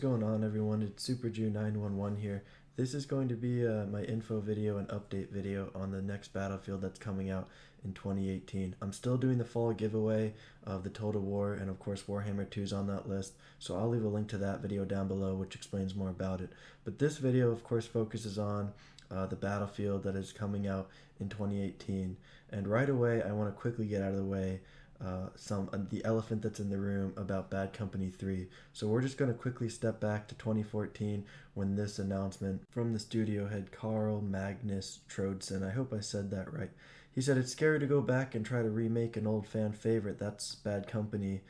going on, everyone? It's SuperJew911 here. This is going to be my info video and update video on the next Battlefield that's coming out in 2018. I'm still doing the fall giveaway of the Total War, and of course Warhammer 2 is on that list, so I'll leave a link to that video down below which explains more about it. But this video of course focuses on the Battlefield that is coming out in 2018, and right away I want to quickly get out of the way the elephant that's in the room about Bad Company 3. So we're just going to quickly step back to 2014 when this announcement from the studio head Carl Magnus Trodson, I hope I said that right. He said it's scary to go back and try to remake an old fan favorite, that's Bad Company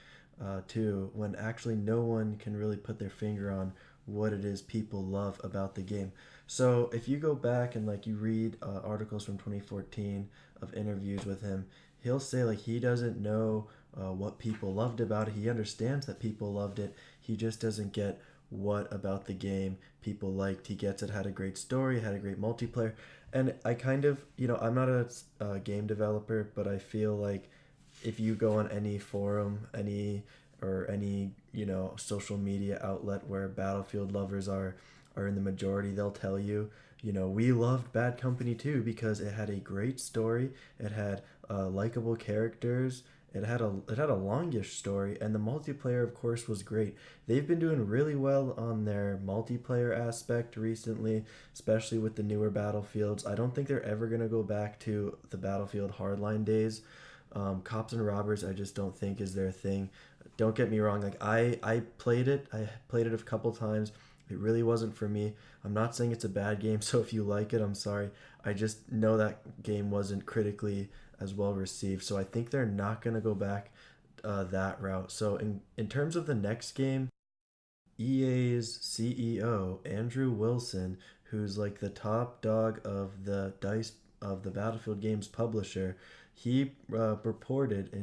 2, when actually no one can really put their finger on what it is people love about the game. So if you go back and you read articles from 2014 of interviews with him, he'll say he doesn't know what people loved about it. He understands that people loved it. He just doesn't get what about the game people liked. He gets it had a great story, had a great multiplayer. And I kind of, I'm not a game developer, but I feel like if you go on any forum, any social media outlet where Battlefield lovers are in the majority, they'll tell you, we loved Bad Company 2 because it had a great story, it had likable characters, it had a longish story, and the multiplayer of course was great. They've been doing really well on their multiplayer aspect recently, especially with the newer Battlefields. I don't think they're ever going to go back to the Battlefield Hardline days. Cops and Robbers I just don't think is their thing. Don't get me wrong, I played it a couple times. It really wasn't for me. I'm not saying it's a bad game, so if you like it, I'm sorry. I just know that game wasn't critically as well received, so I think they're not going to go back that route. So in terms of the next game, EA's CEO, Andrew Wilson, who's the top dog of the Battlefield games publisher, he reported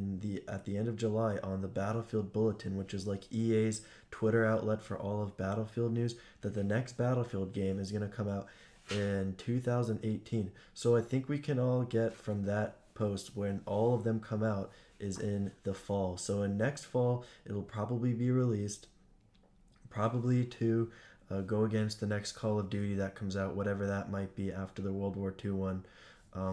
at the end of July on the Battlefield Bulletin, which is EA's Twitter outlet for all of Battlefield news, that the next Battlefield game is going to come out in 2018. So I think we can all get from that post when all of them come out is in the fall. So in next fall, it'll probably be released, probably to go against the next Call of Duty that comes out, whatever that might be after the World War II one.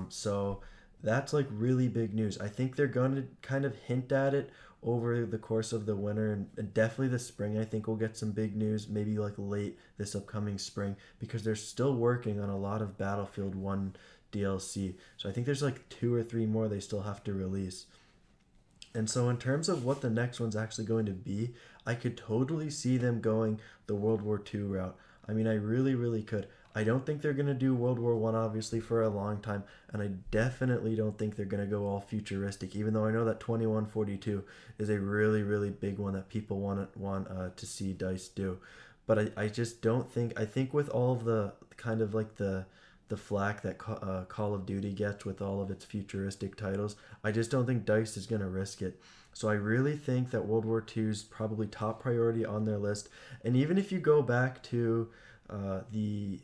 So that's really big news. I think they're going to kind of hint at it over the course of the winter, and definitely the spring. I think we'll get some big news, maybe late this upcoming spring, because they're still working on a lot of Battlefield 1 DLC. So I think there's 2 or 3 more they still have to release. And so in terms of what the next one's actually going to be, I could totally see them going the World War II route. I mean, I really, really could. I don't think they're going to do World War I, obviously, for a long time, and I definitely don't think they're going to go all futuristic, even though I know that 2142 is a really, really big one that people want to see DICE do. But I just don't think, I think with all of the kind of the flack that Call of Duty gets with all of its futuristic titles, I just don't think DICE is going to risk it. So I really think that World War II is probably top priority on their list. And even if you go back to the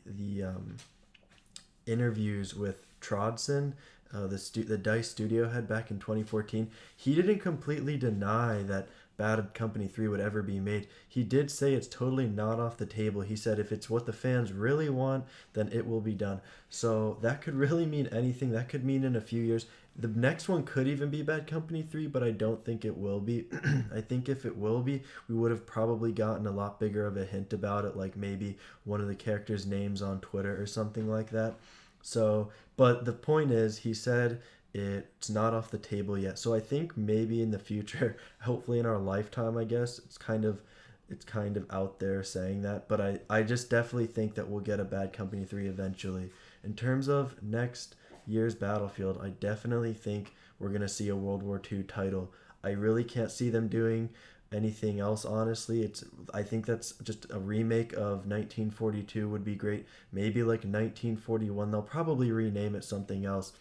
interviews with Trodson, the DICE studio head back in 2014, he didn't completely deny that Bad Company 3 would ever be made. He did say it's totally not off the table. He said if it's what the fans really want, then it will be done. So that could really mean anything. That could mean in a few years. The next one could even be Bad Company 3, but I don't think it will be. I think if it will be, we would have probably gotten a lot bigger of a hint about it, maybe one of the characters' names on Twitter or something like that. So, but the point is, he said it's not off the table yet. So I think maybe in the future, hopefully in our lifetime, I guess, it's kind of out there saying that. But I just definitely think that we'll get a Bad Company 3 eventually. In terms of next year's Battlefield, I definitely think we're going to see a World War II title. I really can't see them doing anything else, honestly. I think that's just a remake of 1942 would be great. Maybe 1941. They'll probably rename it something else.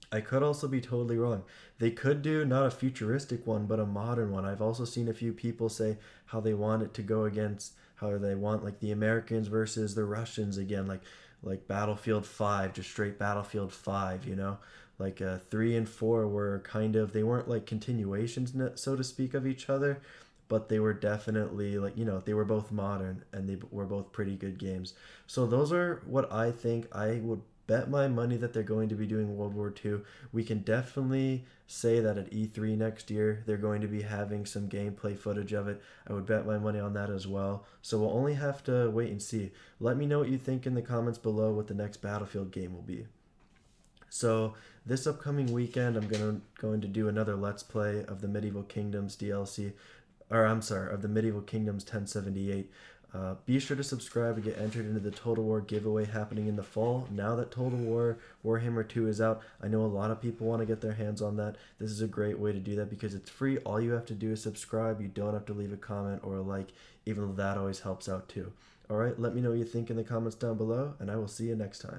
I could also be totally wrong. They could do not a futuristic one, but a modern one. I've also seen a few people say how they want it to go against, how they want the Americans versus the Russians again, like Battlefield 5, just straight Battlefield 5, 3 and 4 were kind of, they weren't continuations, so to speak, of each other, but they were definitely like, they were both modern and they were both pretty good games. So those are what I think. I would bet my money that they're going to be doing World War II. We can definitely say that at E3 next year, they're going to be having some gameplay footage of it. I would bet my money on that as well. So we'll only have to wait and see. Let me know what you think in the comments below what the next Battlefield game will be. So this upcoming weekend, I'm going to do another Let's Play of the Medieval Kingdoms DLC, or I'm sorry, of the Medieval Kingdoms 1078. Be sure to subscribe to get entered into the Total War giveaway happening in the fall. Now that Total War Warhammer 2 is out, I know a lot of people want to get their hands on that. This is a great way to do that because it's free. All you have to do is subscribe. You don't have to leave a comment or a like, even though that always helps out too. Alright, let me know what you think in the comments down below, and I will see you next time.